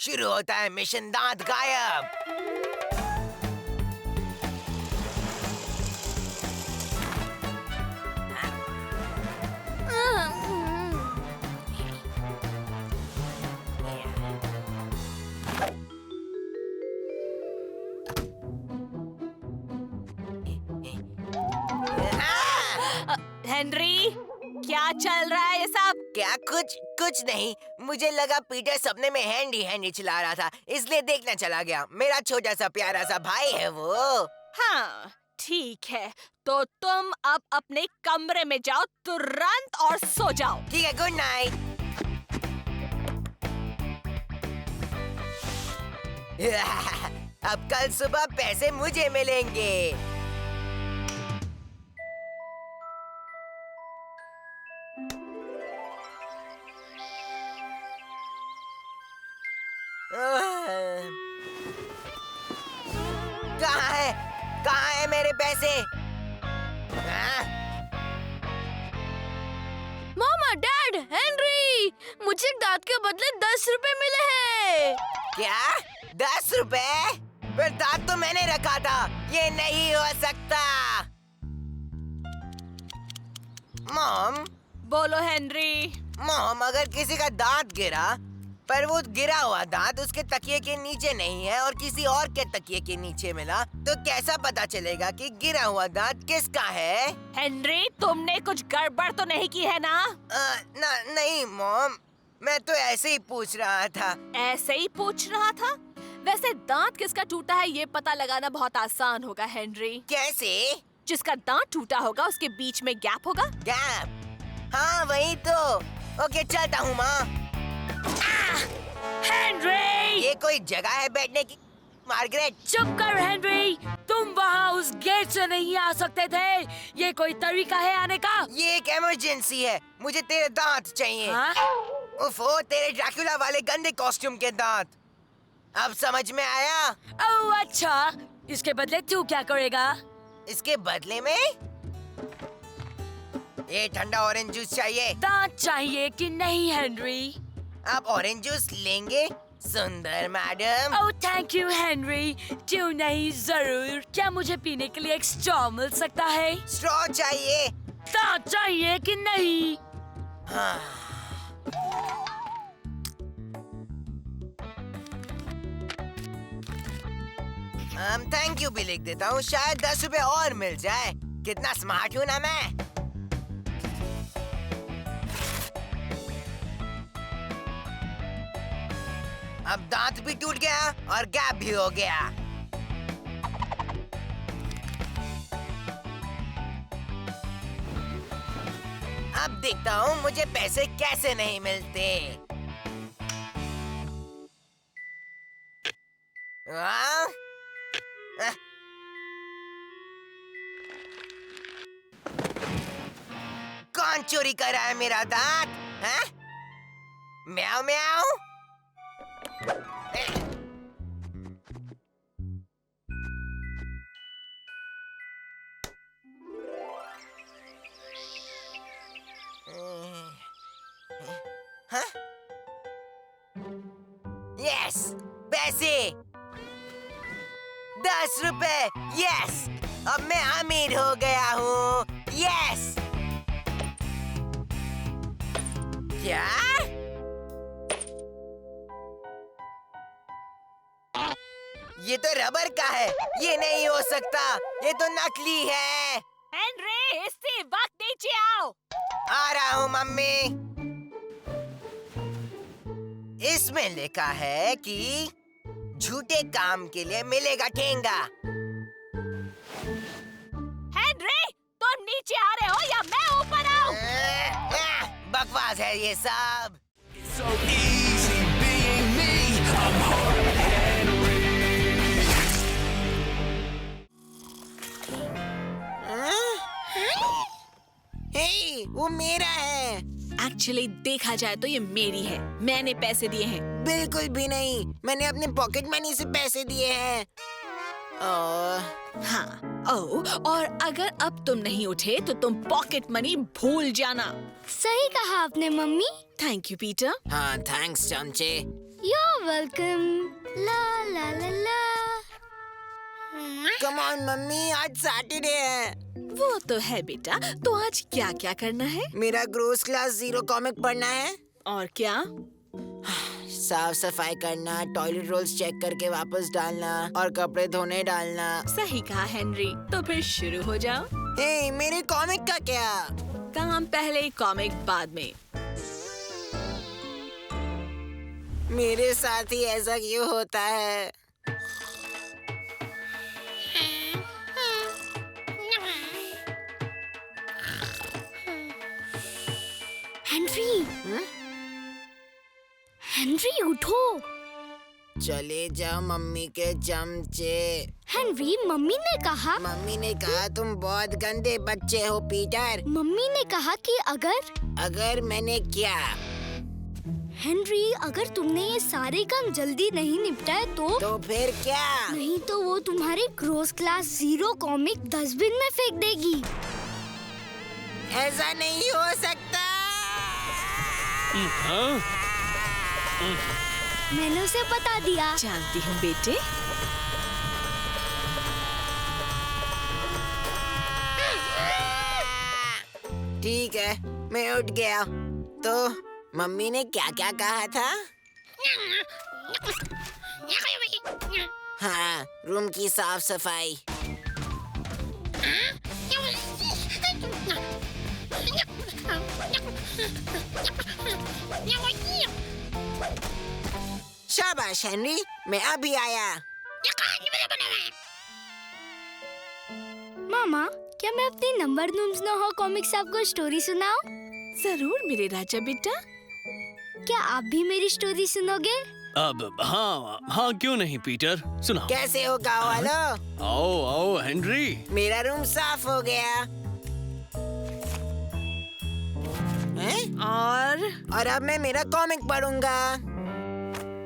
शुरू होता है मिशन दांत गायब। हेनरी, क्या चल रहा है ये सब? क्या? कुछ नहीं। मुझे लगा पीटर सपने में हैंडी चला रहा था, इसलिए देखना चला गया। मेरा छोटा सा प्यारा सा भाई है वो। हाँ, ठीक है, तो तुम अब अपने कमरे में जाओ तुरंत और सो जाओ। ठीक है, गुड नाइट। अब कल सुबह पैसे मुझे मिलेंगे। कहाँ है मेरे पैसे? मामा, डैड, हेनरी, मुझे दांत के बदले 10 रुपए मिले हैं। क्या? 10 रुपए? फिर दांत तो मैंने रखा था, ये नहीं हो सकता। मॉम। बोलो हेनरी। मॉम, अगर किसी का दांत गिरा, पर वो गिरा हुआ दांत उसके तकिए के नीचे नहीं है और किसी और के तकिए के नीचे मिला, तो कैसा पता चलेगा कि गिरा हुआ दांत किसका है? हेनरी, तुमने कुछ गड़बड़ तो नहीं की है ना? नहीं मॉम, मैं तो ऐसे ही पूछ रहा था। ऐसे ही पूछ रहा था? वैसे दांत किसका टूटा है ये पता लगाना बहुत आसान होगा हेनरी। कैसे? जिसका दांत टूटा होगा उसके बीच में गैप होगा। गैप? हाँ, वही तो। ओके, चलता हूँ माँ। हेनरी! ये कोई जगह है बैठने की? मार्गरेट, चुप कर हेनरी, तुम वहाँ उस गेट से नहीं आ सकते थे। ये कोई तरीका है आने का? ये एक इमरजेंसी है, मुझे तेरे दांत चाहिए। हाँ? उफ़ो, तेरे ड्रैकुला वाले गंदे कॉस्ट्यूम के दांत। अब समझ में आया? ओह अच्छा, इसके बदले तू क्या करेगा? इसके बदले में ये ठंडा ऑरेंज जूस चाहिए। दांत चाहिए कि नहीं हेनरी? आप ऑरेंज जूस लेंगे? सुंदर madam. Oh thank you Henry, क्यों नहीं, जरूर। क्या मुझे पीने के लिए एक स्ट्रॉ मिल सकता है? स्ट्रॉ चाहिए? दांत चाहिए कि नहीं? हाँ। थैंक यू भी लिख देता हूँ, शायद 10 रुपए और मिल जाए। कितना स्मार्ट हूँ ना मैं। अब दांत भी टूट गया और गैप भी हो गया। अब देखता हूँ मुझे पैसे कैसे नहीं मिलते। हाँ? कौन चोरी कर रहा है मेरा दांत? हाँ? म्याऊ म्याऊ। हाँ? यस, पैसे 10 रुपए। यस, अब मैं अमीर हो गया हूँ। यस। क्या? ये तो रबर का है, ये नहीं हो सकता, ये तो नकली है। हेनरी, इसी वक्त नीचे आओ। आ रहा हूँ मम्मी। इसमें लिखा है कि झूठे काम के लिए मिलेगा ठेंगा। हेनरी, तुम नीचे आ रहे हो या मैं ऊपर आऊं? बकवास है ये सब। So easy being me, I'm hard Henry. हे, वो मेरा है। एक्चुअली देखा जाए तो ये मेरी है, मैंने पैसे दिए हैं। बिल्कुल भी नहीं, मैंने अपने पॉकेट मनी से पैसे दिए हैं। हाँ, और अगर अब तुम नहीं उठे तो तुम पॉकेट मनी भूल जाना। सही कहा आपने मम्मी। Thank you Peter. हाँ, थैंक्स चमचे। You're welcome. La la la la. Come on mummy, आज सैटरडे है। वो तो है बेटा। तो आज क्या क्या करना है? मेरा ग्रोस क्लास 0 कॉमिक पढ़ना है। और क्या? साफ सफाई करना, टॉयलेट रोल्स चेक करके वापस डालना और कपड़े धोने डालना। सही कहा हेनरी। तो फिर शुरू हो जाओ। हे, मेरे कॉमिक का क्या? काम पहले, कॉमिक बाद में। मेरे साथ ही ऐसा क्यों होता है? हेनरी, हेनरी उठो। चले जाओ मम्मी के चमचे। हेनरी, मम्मी ने कहा। मम्मी ने कहा तुम बहुत गंदे बच्चे हो पीटर। मम्मी ने कहा कि अगर मैंने क्या? हेनरी, अगर तुमने ये सारे काम जल्दी नहीं निपटाए तो फिर क्या? नहीं तो वो तुम्हारे ग्रोस क्लास 0 कॉमिक डस्टबिन में फेंक देगी। ऐसा नहीं हो सकता। मैंने उसे बता दिया। जानती हूँ बेटे। ठीक है, मैं उठ गया। तो मम्मी ने क्या क्या कहा था? हाँ, रूम की साफ सफाई। शाबाश हेनरी, मैं अभी आया। मामा, क्या मैं अपनी नंबर नूम्स न हो कॉमिक्स आपको स्टोरी सुनाऊं? जरूर मेरे राजा बेटा। क्या आप भी मेरी स्टोरी सुनोगे? अब हाँ क्यों नहीं पीटर, सुनाओ। कैसे हो गाँव वालों? आओ आओ हेनरी। मेरा रूम साफ हो गया। हैं? और अब मैं मेरा कॉमिक पढ़ूंगा।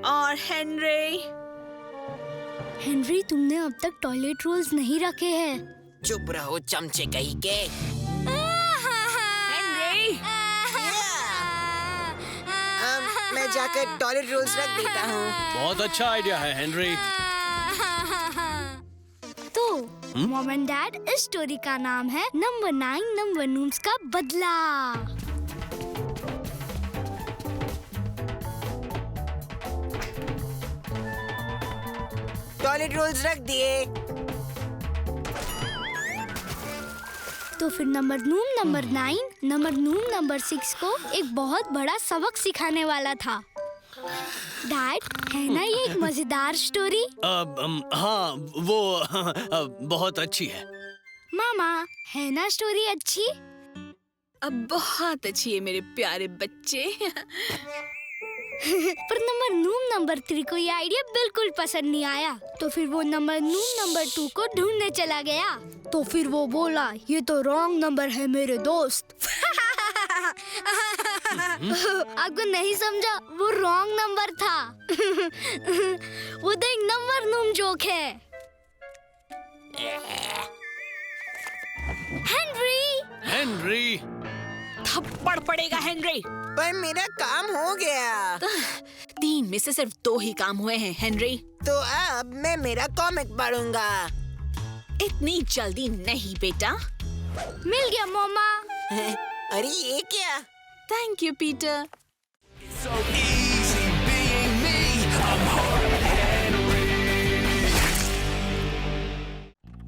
और हेनरी, हेनरी, तुमने अब तक टॉयलेट रोल्स नहीं रखे हैं। चुप रहो चमचे कहीं के। हेनरी, मैं जाकर टॉयलेट रोल्स रख देता हूँ। बहुत अच्छा आइडिया है हेनरी। तो मॉम एंड डैड, इस स्टोरी का नाम है नंबर 9 नंबर नूम्स का बदला। टॉयलेट रोल्स रख दिए। तो फिर नंबर 9 नंबर 6 को एक बहुत बड़ा सबक सिखाने वाला था। डैड, है ना ये एक मजेदार स्टोरी? हाँ वो बहुत अच्छी है। मामा, है ना स्टोरी अच्छी? अब बहुत अच्छी है मेरे प्यारे बच्चे। पर नंबर 3 को ये आइडिया बिल्कुल पसंद नहीं आया। तो फिर वो नंबर 2 को ढूंढने चला गया। तो फिर वो बोला, ये तो रॉन्ग नंबर है मेरे दोस्त। आपको नहीं समझा, वो रॉन्ग नंबर था। वो तो एक नंबर नूम जोक है। हेनरी, थप्पड़ पड़ेगा हेनरी। पर मेरा काम हो गया। 3 में से सिर्फ 2 ही काम हुए हैं हेनरी। तो अब मैं मेरा कॉमिक पढ़ूंगा। इतनी जल्दी नहीं बेटा। मिल गया मम्मा। अरे ये क्या? Thank you Peter. So easy being me. I'm hard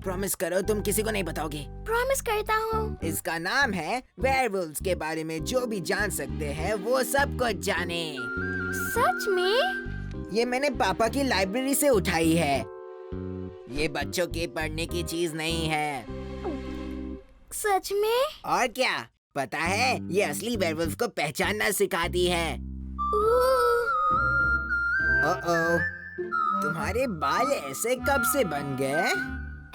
promise करो तुम किसी को नहीं बताओगे। प्रॉमिस करता हूँ। इसका नाम है वेयरवुल्व्स के बारे में जो भी जान सकते हैं वो सब कुछ जाने। सच में? ये मैंने पापा की लाइब्रेरी से उठाई है। ये बच्चों के पढ़ने की चीज नहीं है। सच में? और क्या पता है, ये असली वेयरवुल्फ को पहचानना सिखाती है। ओ, तुम्हारे बाल ऐसे कब से बन गए?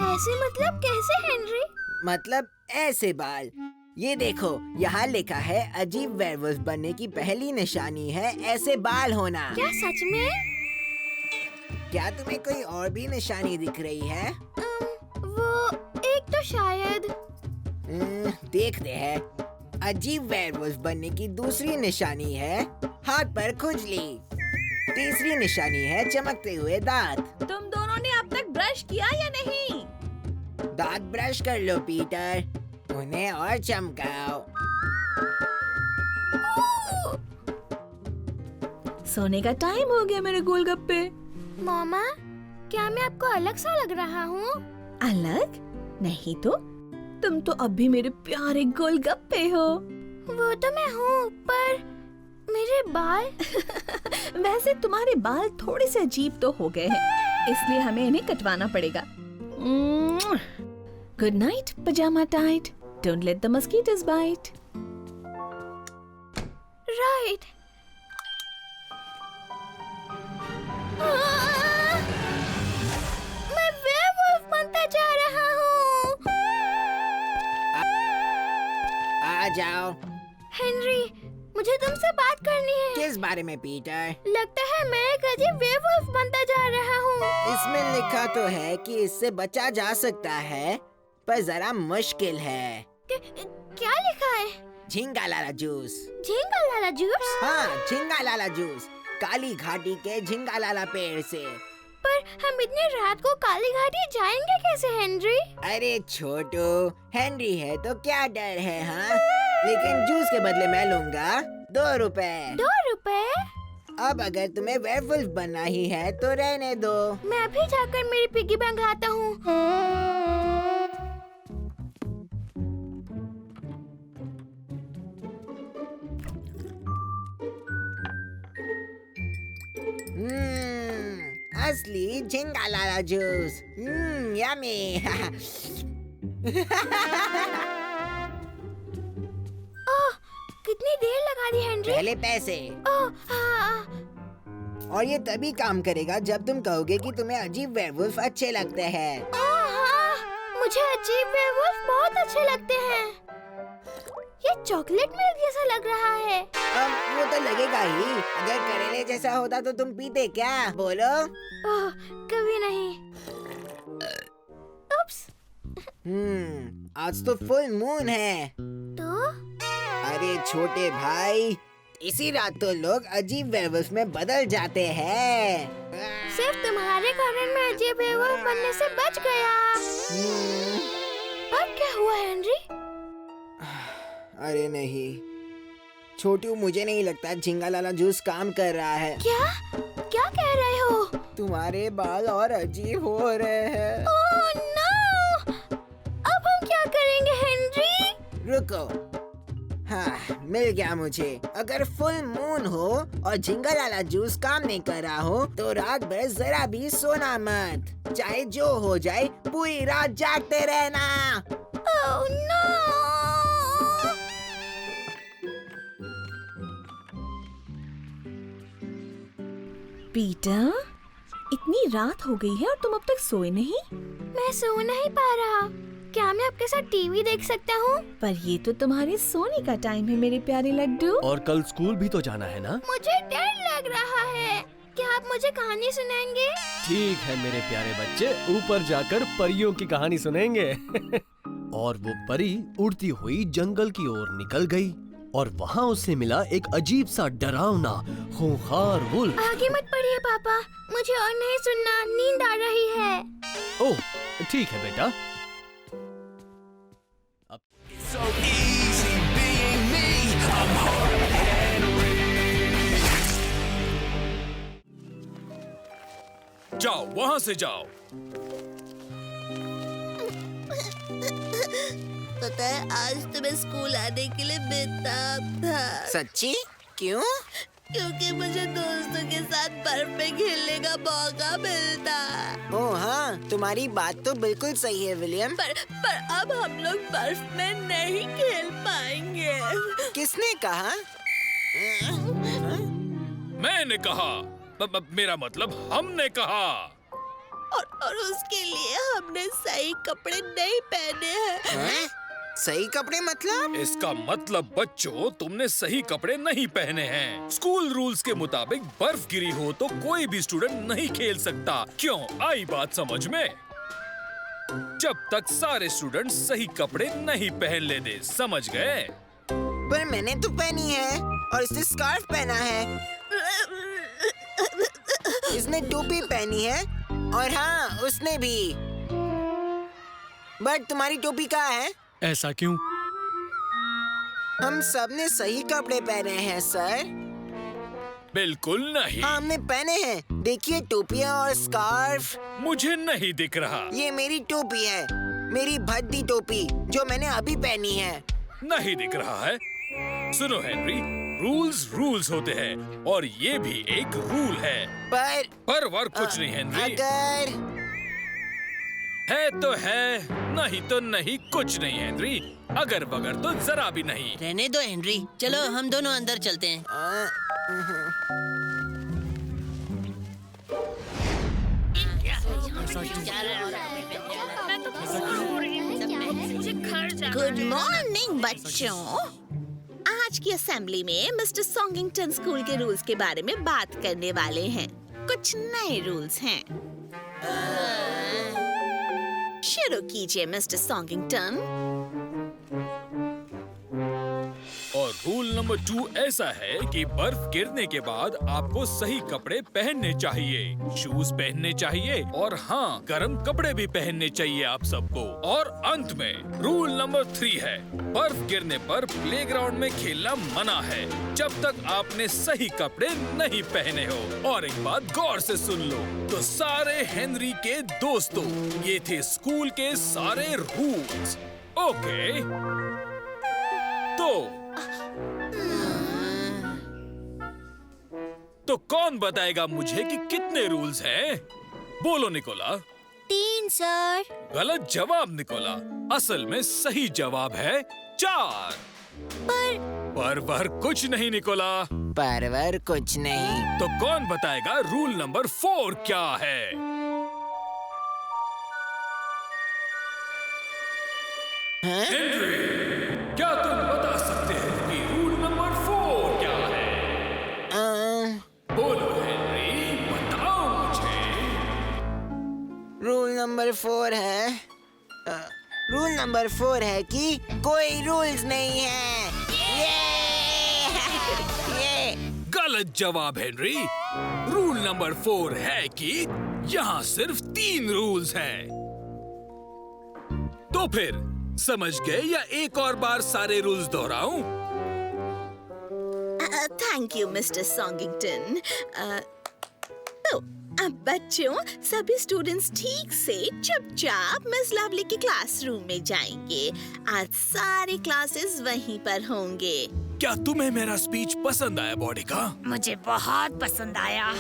ऐसे मतलब कैसे हेनरी? मतलब ऐसे बाल। ये देखो, यहाँ लिखा है अजीब वेयरवुल्फ बनने की पहली निशानी है ऐसे बाल होना। क्या सच में? क्या तुम्हें कोई और भी निशानी दिख रही है? वो एक तो शायद। देखते हैं। अजीब वेयरवुल्फ बनने की दूसरी निशानी है हाथ पर खुजली। तीसरी निशानी है चमकते हुए दांत। तुम दोनों ने अब तक ब्रश किया या नहीं? दांत ब्रश कर लो पीटर, उन्हें और चमकाओ। सोने का टाइम हो गया मेरे गोलगप्पे। मामा, क्या मैं आपको अलग सा लग रहा हूँ? अलग? नहीं तो, तुम तो अब भी मेरे प्यारे गोलगप्पे हो। वो तो मैं हूँ, पर मेरे बाल वैसे तुम्हारे बाल थोड़े से अजीब तो हो गए हैं, इसलिए हमें इन्हें कटवाना पड़ेगा। Good night pyjama tight, don't let the mosquitoes bite. Right. मैं वेयरवुल्फ बनता जा रहा हूँ। आ जाओ। हेनरी, मुझे तुमसे बात करनी है। किस बारे में पीटर? लगता है मैं एक अजीब वेयरवुल्फ बनता जा रहा हूँ। इसमें लिखा तो है कि इससे बचा जा सकता है, पर जरा मुश्किल है। क्या लिखा है? झींगा लाला जूस। झींगा लाला जूस? हाँ, झींगा लाला जूस, काली घाटी के झींगा लाला पेड़ से। पर हम इतनी रात को काली घाटी जाएंगे कैसे हेनरी? अरे छोटू, हेनरी है तो क्या डर है, हाँ? लेकिन जूस के बदले मैं लूंगा 2 रुपए। 2 रुपए? अब अगर तुम्हें वेयरवुल्फ बनना ही है तो रहने दो। मैं अभी जाकर मेरी पिग्गी बैंक लाता हूँ। असली झींगा लाला जूस। यम्मी। ओह, कितनी देर लगा दी हेनरी? पहले पैसे। ओह, हाँ। और ये तभी काम करेगा जब तुम कहोगे कि तुम्हें अजीब वेयरवुल्फ अच्छे लगते हैं। ओह, हाँ, मुझे अजीब वेयरवुल्फ बहुत अच्छे लगते हैं। ये चॉकलेट मिल्क जैसा लग रहा है। अब वो तो लगेगा ही। अगर करेले जैसा होता तो तुम पीते क्या? बोलो। ओह, कभी नहीं। उप्स। आज तो फुल मून है। तो? अरे छोटे भाई, इसी रात तो लोग अजीब वेयरवुल्फ में बदल जाते हैं। सिर्फ तुम्हारे कारण मैं अजीब वेयरवुल्फ बनने से बच गया। अब क्या हुआ हेनरी? अरे नहीं छोटू, मुझे नहीं लगता झींगा लाला जूस काम कर रहा है। क्या? क्या कह रहे हो? तुम्हारे बाल और अजीब हो रहे हैं। Oh no! अब हम क्या करेंगे हेनरी? रुको, हाँ मिल गया मुझे। अगर फुल मून हो और झींगा लाला जूस काम नहीं कर रहा हो तो रात भर जरा भी सोना मत। चाहे जो हो जाए, पूरी रात जागते रहना। Oh no! पीटर, इतनी रात हो गई है और तुम अब तक सोए नहीं? मैं सो नहीं पा रहा। क्या मैं आपके साथ टीवी देख सकता हूँ? पर ये तो तुम्हारे सोने का टाइम है मेरे प्यारे लड्डू। और कल स्कूल भी तो जाना है ना? मुझे डर लग रहा है। क्या आप मुझे कहानी सुनाएंगे? ठीक है मेरे प्यारे बच्चे, ऊपर जाकर परियों की कहानी सुनेंगे। और वो परी उड़ती हुई जंगल की ओर निकल गई और वहाँ उसे मिला एक अजीब सा डरावना खूंखार वुल्फ। आगे मत पढ़िए पापा, मुझे और नहीं सुनना, नींद आ रही है। ओह ठीक है बेटा। So easy being me. I'm Hard Henry. जाओ, वहाँ से जाओ। पता है आज तो मैं स्कूल आने के लिए बेताब था। सच्ची? क्यों? क्योंकि मुझे दोस्तों के साथ बर्फ में खेलने का मौका मिलता। ओह हाँ, तुम्हारी बात तो बिल्कुल सही है विलियम। पर अब हम लोग बर्फ में नहीं खेल पाएंगे। किसने कहा? मैंने कहा, मेरा मतलब हमने कहा। और उसके लिए हमने सही कपड़े नहीं पहने हैं। सही कपड़े मतलब? इसका मतलब बच्चों, तुमने सही कपड़े नहीं पहने हैं। स्कूल रूल्स के मुताबिक बर्फ गिरी हो तो कोई भी स्टूडेंट नहीं खेल सकता। क्यों, आई बात समझ में? जब तक सारे स्टूडेंट सही कपड़े नहीं पहन लेते, समझ गए? पर मैंने तो पहनी है और इससे स्कार्फ पहना है। इसने टोपी पहनी है और हाँ उसने भी। बट तुम्हारी टोपी कहाँ है? ऐसा क्यों? हम सबने सही कपड़े पहने हैं सर। बिल्कुल नहीं। हाँ हमने पहने हैं। देखिए टोपियाँ और स्कार्फ। मुझे नहीं दिख रहा। ये मेरी टोपी है, मेरी भद्दी टोपी जो मैंने अभी पहनी है। नहीं दिख रहा है। सुनो हेनरी, रूल्स रूल्स होते हैं और ये भी एक रूल है। पर वर कुछ नहीं हेनरी। अगर है तो है, नहीं तो नहीं, कुछ नहीं हेनरी। अगर बगर तो जरा भी नहीं। रहने दो हेनरी, चलो हम दोनों अंदर चलते हैं। गुड मॉर्निंग बच्चों। आज की असेंबली में मिस्टर सॉन्गिंगटन स्कूल के रूल्स के बारे में बात करने वाले हैं। कुछ नए रूल्स हैं। शुरू कीजिए मिस्टर सॉन्गिंगटन। और रूल नंबर 2 ऐसा है कि बर्फ गिरने के बाद आपको सही कपड़े पहनने चाहिए, शूज पहनने चाहिए और हाँ गर्म कपड़े भी पहनने चाहिए आप सबको। और अंत में रूल नंबर 3 है, बर्फ गिरने पर प्लेग्राउंड में खेलना मना है जब तक आपने सही कपड़े नहीं पहने हो। और एक बात गौर से सुन लो तो सारे हेनरी के दोस्तों, ये थे स्कूल के सारे रूल्स। ओके तो कौन बताएगा मुझे कि कितने रूल्स हैं? बोलो निकोला। 3 सर। गलत जवाब निकोला। असल में सही जवाब है 4। पर कुछ नहीं निकोला। परवर कुछ नहीं। तो कौन बताएगा रूल नंबर 4 क्या है? हेनरी, क्या तुम बता सकते हो कि रूल नंबर 4 क्या है? बोलो हेनरी, बताओ मुझे। रूल नंबर 4 है रूल नंबर 4 है कि कोई रूल्स नहीं है। ये गलत जवाब हेनरी। रूल नंबर 4 है कि यहाँ सिर्फ 3 रूल्स हैं। तो फिर समझ गए या एक और बार सारे रूल्स दोहराऊं? Thank you mister Songington. बच्चों, सभी स्टूडेंट्स ठीक से चुपचाप मिस लवली के क्लासरूम में जाएंगे। आज सारे क्लासेस वहीं पर होंगे। क्या तुम्हें मेरा स्पीच पसंद आया बॉडिका? मुझे बहुत पसंद आया।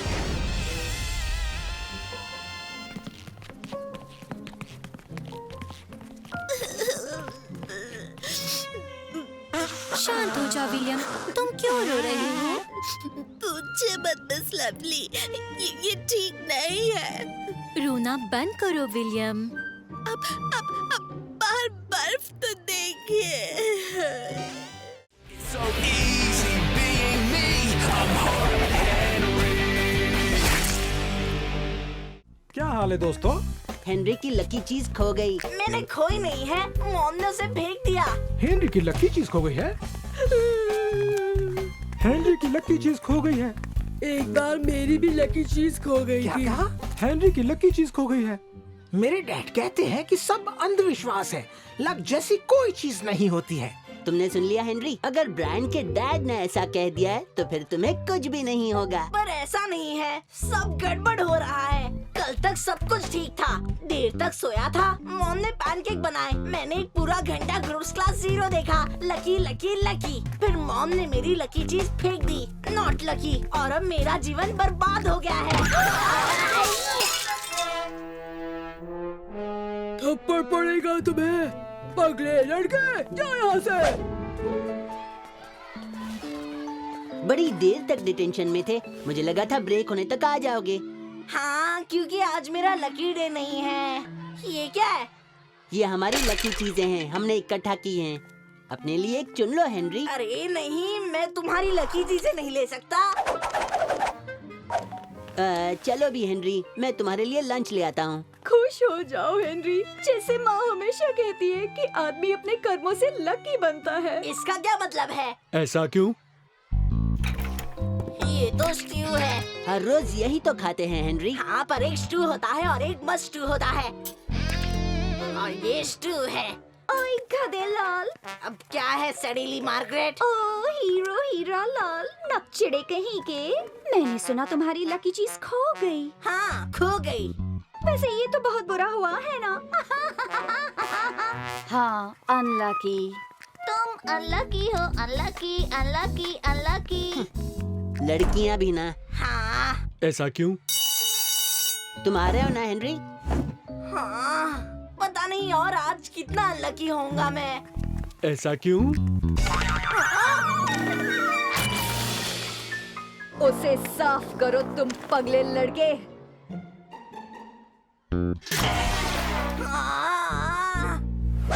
शांत हो जा विलियम, तुम क्यों रो रही हो? पूछे मत मिस लवली, ये ठीक नहीं है। रोना बंद करो विलियम। अब बाहर बर्फ तो देखिए। So easy being me. I'm hard Henry. क्या हाल है दोस्तों? हेनरी की लकी चीज खो गई। मैंने खोई नहीं है, मॉम ने उसे फेंक दिया। हेनरी की लकी चीज खो गई है। हेनरी की लकी चीज खो गई है। एक बार मेरी भी लकी चीज खो गई क्या थी। कहा? हेनरी की लकी चीज खो गई है। मेरे डैड कहते हैं कि सब अंधविश्वास है, लक जैसी कोई चीज नहीं होती है। तुमने सुन लिया हेनरी, अगर ब्रायन के डैड ने ऐसा कह दिया है तो फिर तुम्हें कुछ भी नहीं होगा। पर ऐसा नहीं है, सब गड़बड़ हो रहा है। कल तक सब कुछ ठीक था, देर तक सोया था, मॉम ने पैनकेक बनाए, मैंने एक पूरा घंटा ग्रुप्स क्लास 0 देखा। Lucky lucky lucky. फिर मॉम ने मेरी लकी चीज फेंक दी, नॉट लकी, और अब मेरा जीवन बर्बाद हो गया है। थप्पड़ पड़ेगा तुम्हें, पगले लड़के, जाओ यहाँ से। बड़ी देर तक डिटेंशन में थे, मुझे लगा था ब्रेक होने तक आ जाओगे। हाँ, क्योंकि आज मेरा लकी डे नहीं है। ये क्या है? ये हमारी लकी चीजें हैं, हमने इकट्ठा की हैं। अपने लिए एक चुन लो हेनरी। अरे नहीं, मैं तुम्हारी लकी चीजें नहीं ले सकता। चलो भी हेनरी, मैं तुम्हारे लिए लंच ले आता हूँ। खुश हो जाओ हेनरी, जैसे माँ हमेशा कहती है कि आदमी अपने कर्मों से लकी बनता है। इसका क्या मतलब है? ऐसा क्यों? ये तो स्ट्यू है। हर रोज यही तो खाते हैं हेनरी। हाँ, पर एक स्टू होता है और एक मस्ट स्टू होता है। और ये स्टू है। ओए गधे लाल। अब क्या है सड़ीली मार्गरेट? ओ हीरो हीरा लाल, नकचिड़े कहीं के। मैंने सुना तुम्हारी लकी चीज खो गई। हाँ, खो गई। वैसे ये तो बहुत बुरा हुआ है ना। हाँ, अनलकी। तुम अनलकी हो, अनलकी अनलकी अनलकी। लड़कियां भी ना। हाँ। ऐसा क्यों? तुम आ रहे हो ना हेनरी? हाँ, पता नहीं और आज कितना अनलकी होऊंगा मैं। ऐसा क्यों? उसे साफ करो तुम पगले लड़के।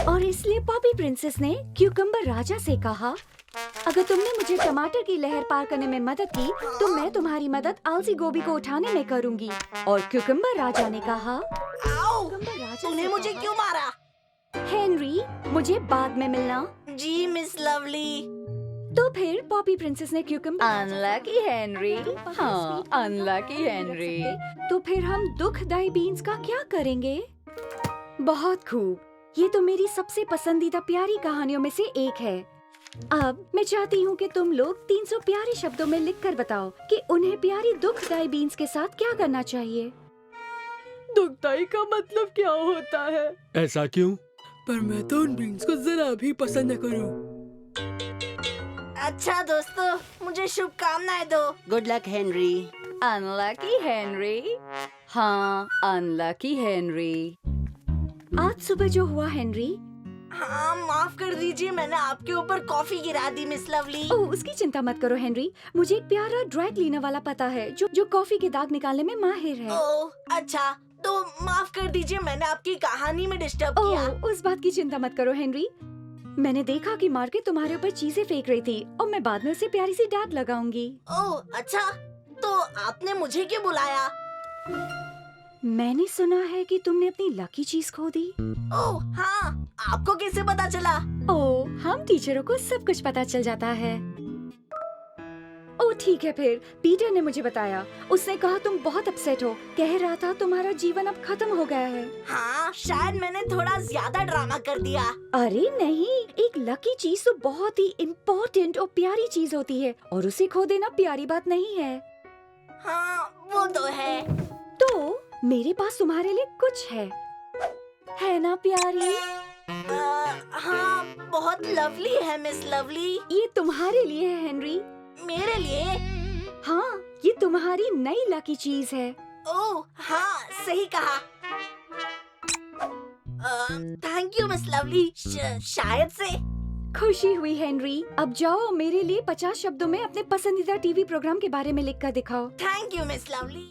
और इसलिए पॉपी प्रिंसेस ने क्यूकम्बर राजा से कहा, अगर तुमने मुझे टमाटर की लहर पार करने में मदद की तो मैं तुम्हारी मदद आलसी गोभी को उठाने में करूंगी। और क्यूकम्बर राजा ने कहा, तूने मुझे क्यों मारा? हेनरी, मुझे बाद में मिलना। जी मिस लवली। तो फिर पॉपी प्रिंसेस ने क्यूकम्बर अनलकी हेनरी। हाँ, अनलकी हेनरी। तो फिर हम दुखदाई बीन्स का क्या करेंगे? बहुत खूब, ये तो मेरी सबसे पसंदीदा प्यारी कहानियों में से एक है। अब मैं चाहती हूँ कि तुम लोग 300 प्यारे शब्दों में लिखकर बताओ कि उन्हें प्यारी दुखदाई बीन्स के साथ क्या करना चाहिए। दुखदाई का मतलब क्या होता है? ऐसा क्यों? पर मैं तो उन बीन्स को जरा भी पसंद न करूं। अच्छा दोस्तों, मुझे शुभकामनाएं दो। Good luck Henry. Unlucky Henry. हाँ, अनलकी हेनरी। आज सुबह जो हुआ हेनरी। हाँ, माफ कर दीजिए, मैंने आपके ऊपर कॉफी गिरा दी मिस लवली। ओह, उसकी चिंता मत करो हेनरी। मुझे एक प्यारा ड्राई क्लीनर वाला पता है जो कॉफी के दाग निकालने में माहिर है। ओह, अच्छा, तो माफ कर दीजिए, मैंने आपकी कहानी में डिस्टर्ब किया। उस बात की चिंता मत करो हेनरी। मैंने देखा कि मार्केट तुम्हारे ऊपर चीजें फेंक रही थी और मैं बाद में उसे प्यारी सी डांट लगाऊंगी। ओह, अच्छा, तो आपने मुझे क्यों बुलाया? मैंने सुना है कि तुमने अपनी लकी चीज खो दी। ओह हाँ, आपको कैसे पता चला? ओह, हम टीचरों को सब कुछ पता चल जाता है। ओह ठीक है फिर, पीटर ने मुझे बताया। उसने कहा तुम बहुत अपसेट हो, कह रहा था तुम्हारा जीवन अब खत्म हो गया है। हाँ, शायद मैंने थोड़ा ज्यादा ड्रामा कर दिया। अरे नहीं, एक लकी चीज तो बहुत ही इम्पोर्टेंट और प्यारी चीज होती है और उसे खो देना प्यारी बात नहीं है। हाँ, वो तो है। तो मेरे पास तुम्हारे लिए कुछ है ना प्यारी? हाँ, बहुत लवली है मिस लवली। ये तुम्हारे लिए है हेनरी। मेरे लिए? हाँ, ये तुम्हारी नई लकी चीज है। ओह हाँ, सही कहा। Thank you miss lovely. शायद से। खुशी हुई हेनरी। अब जाओ मेरे लिए 50 शब्दों में अपने पसंदीदा टीवी प्रोग्राम के बारे में लिखकर दिखाओ। Thank you miss lovely.